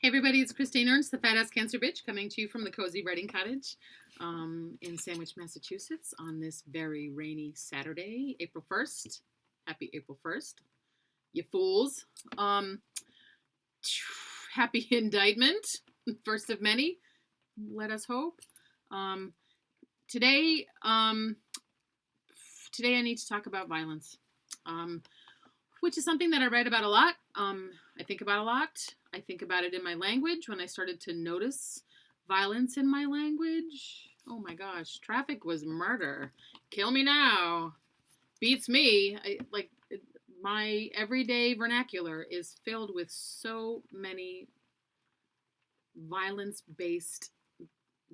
Hey everybody, it's Christine Ernst, the Fat Ass Cancer Bitch, coming to you from the Cozy Writing Cottage in Sandwich, Massachusetts on this very rainy Saturday, April 1st. Happy April 1st, you fools. Happy indictment, first of many, let us hope. Today I need to talk about violence, which is something that I write about a lot. I think about a lot. I think about it in my language when I started to notice violence in my language. Oh my gosh, traffic was murder. Kill me now. Beats me. My everyday vernacular is filled with so many violence-based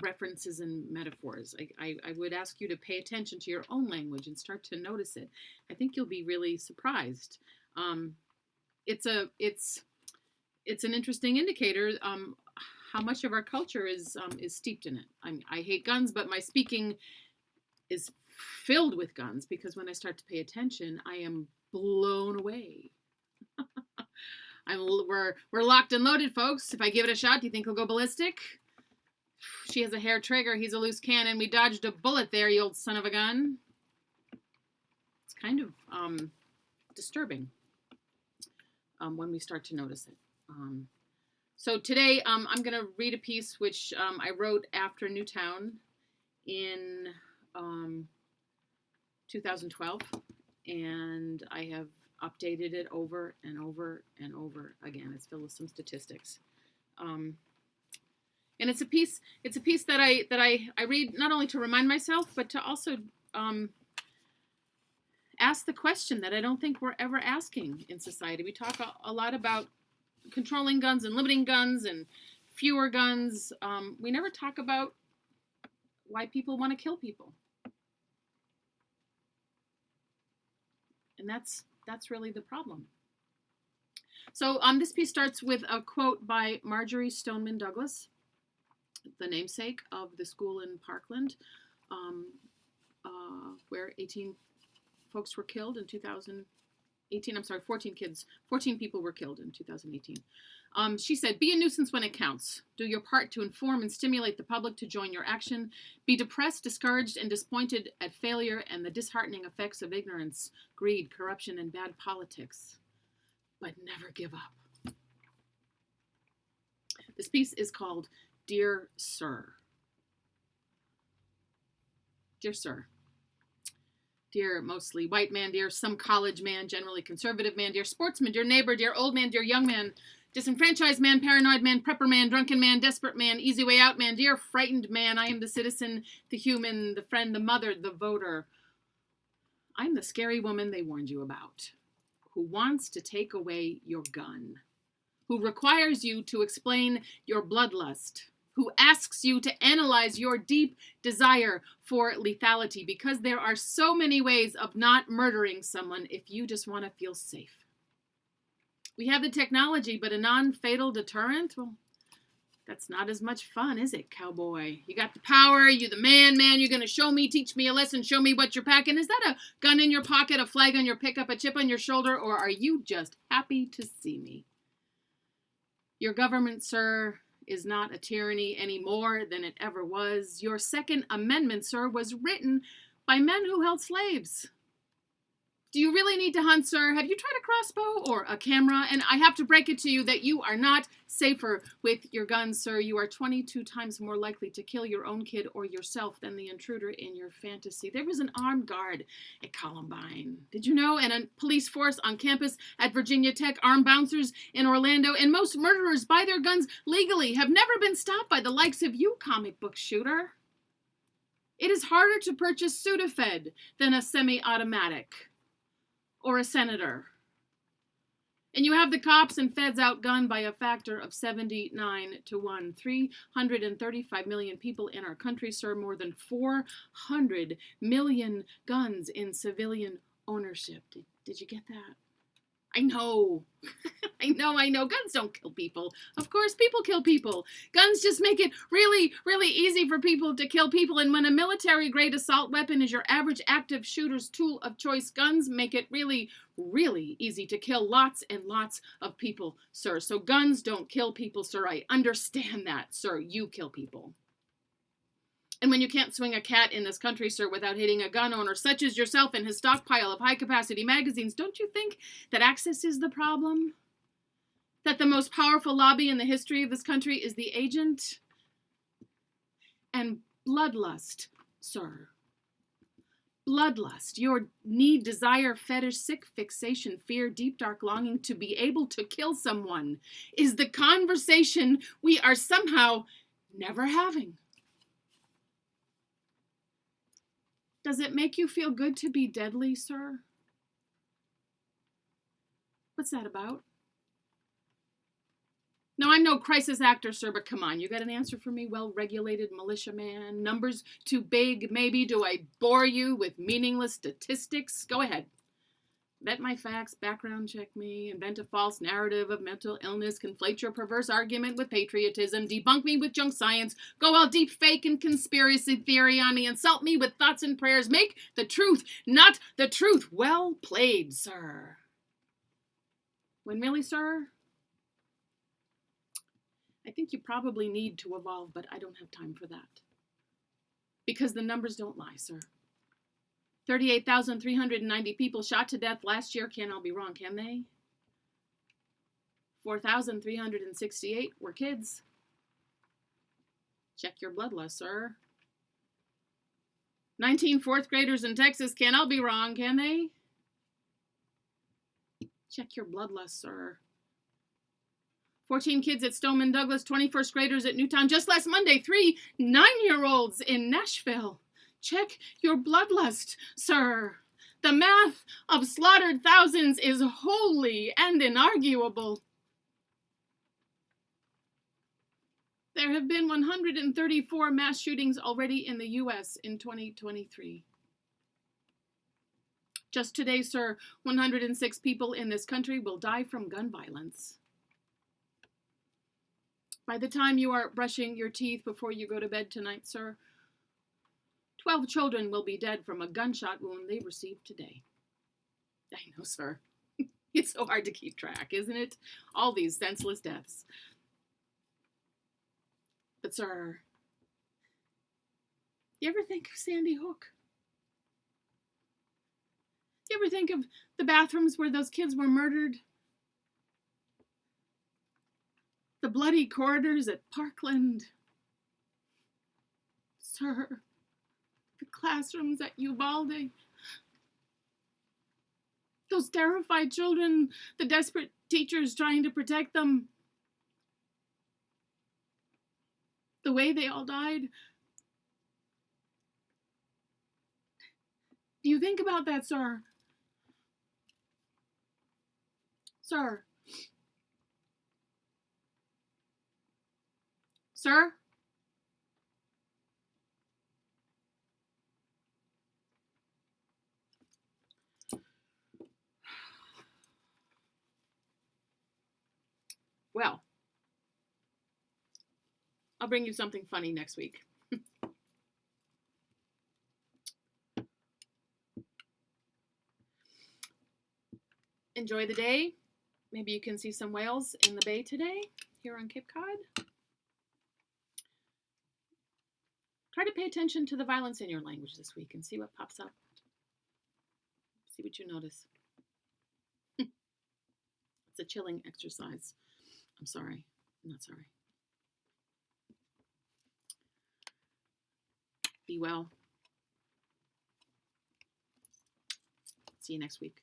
references and metaphors. I would ask you to pay attention to your own language and start to notice it. I think you'll be really surprised. It's an interesting indicator how much of our culture is steeped in it. I hate guns, but my speaking is filled with guns because when I start to pay attention, I am blown away. We're locked and loaded, folks. If I give it a shot, do you think he'll go ballistic? She has a hair trigger. He's a loose cannon. We dodged a bullet there, you old son of a gun. It's kind of disturbing when we start to notice it. So today I'm going to read a piece which I wrote after Newtown in 2012, and I have updated it over and over and over again. It's filled with some statistics, and it's a piece that I read not only to remind myself, but to also ask the question that I don't think we're ever asking in society. We talk a lot about controlling guns and limiting guns and fewer guns. We never talk about why people want to kill people. And that's really the problem. So this piece starts with a quote by Marjorie Stoneman Douglas, the namesake of the school in Parkland, where 14 people were killed in 2018. She said, "Be a nuisance when it counts. Do your part to inform and stimulate the public to join your action. Be depressed, discouraged, and disappointed at failure and the disheartening effects of ignorance, greed, corruption, and bad politics. But never give up." This piece is called Dear Sir. Dear Sir. Dear mostly white man, dear some college man, generally conservative man, dear sportsman, dear neighbor, dear old man, dear young man, disenfranchised man, paranoid man, prepper man, drunken man, desperate man, easy way out man, dear frightened man, I am the citizen, the human, the friend, the mother, the voter. I'm the scary woman they warned you about, who wants to take away your gun, who requires you to explain your bloodlust, who asks you to analyze your deep desire for lethality, because there are so many ways of not murdering someone if you just want to feel safe. We have the technology, but a non-fatal deterrent? Well, that's not as much fun, is it, cowboy? You got the power, you're the man, you're going to show me, teach me a lesson, show me what you're packing. Is that a gun in your pocket, a flag on your pickup, a chip on your shoulder, or are you just happy to see me? Your government, sir, is not a tyranny any more than it ever was. Your Second Amendment, sir, was written by men who held slaves. Do you really need to hunt, sir? Have you tried a crossbow or a camera? And I have to break it to you that you are not safer with your guns, sir. You are 22 times more likely to kill your own kid or yourself than the intruder in your fantasy. There was an armed guard at Columbine. Did you know? And a police force on campus at Virginia Tech, armed bouncers in Orlando, and most murderers buy their guns legally, have never been stopped by the likes of you, comic book shooter. It is harder to purchase Sudafed than a semi-automatic or a senator. And you have the cops and feds outgunned by a factor of 79 to 1. 335 million people in our country, sir. More than 400 million guns in civilian ownership. Did you get that? I know. I know. Guns don't kill people. Of course, people kill people. Guns just make it really, really easy for people to kill people. And when a military-grade assault weapon is your average active shooter's tool of choice, guns make it really, really easy to kill lots and lots of people, sir. So guns don't kill people, sir. I understand that, sir. You kill people. And when you can't swing a cat in this country, sir, without hitting a gun owner such as yourself and his stockpile of high-capacity magazines, don't you think that access is the problem? That the most powerful lobby in the history of this country is the agent? And bloodlust, sir. Bloodlust, your need, desire, fetish, sick fixation, fear, deep, dark longing to be able to kill someone is the conversation we are somehow never having. Does it make you feel good to be deadly, sir? What's that about? No, I'm no crisis actor, sir, but come on, you got an answer for me? Well-regulated militiaman, numbers too big, maybe? Do I bore you with meaningless statistics? Go ahead. Vet my facts, background check me, invent a false narrative of mental illness, conflate your perverse argument with patriotism, debunk me with junk science, go all deep fake and conspiracy theory on me, insult me with thoughts and prayers, make the truth not the truth. Well played, sir. When really, sir? I think you probably need to evolve, but I don't have time for that. Because the numbers don't lie, sir. 38,390 people shot to death last year. Can't all be wrong, can they? 4,368 were kids. Check your bloodlust, sir. 19 fourth graders in Texas. Can't all be wrong, can they? Check your bloodlust, sir. 14 kids at Stoneman Douglas, 21st graders at Newtown. Just last Monday, 3 9-year-olds in Nashville. Check your bloodlust, sir. The math of slaughtered thousands is wholly and inarguable. There have been 134 mass shootings already in the U.S. in 2023. Just today, sir, 106 people in this country will die from gun violence. By the time you are brushing your teeth before you go to bed tonight, sir, 12 children will be dead from a gunshot wound they received today. I know, sir. It's so hard to keep track, isn't it? All these senseless deaths. But, sir, you ever think of Sandy Hook? You ever think of the bathrooms where those kids were murdered? The bloody corridors at Parkland? Sir, the classrooms at Uvalde, those terrified children, the desperate teachers trying to protect them, the way they all died. Do you think about that, sir? Sir? Sir? Well, I'll bring you something funny next week. Enjoy the day. Maybe you can see some whales in the bay today here on Cape Cod. Try to pay attention to the violence in your language this week and see what pops up. See what you notice. It's a chilling exercise. I'm sorry. I'm not sorry. Be well. See you next week.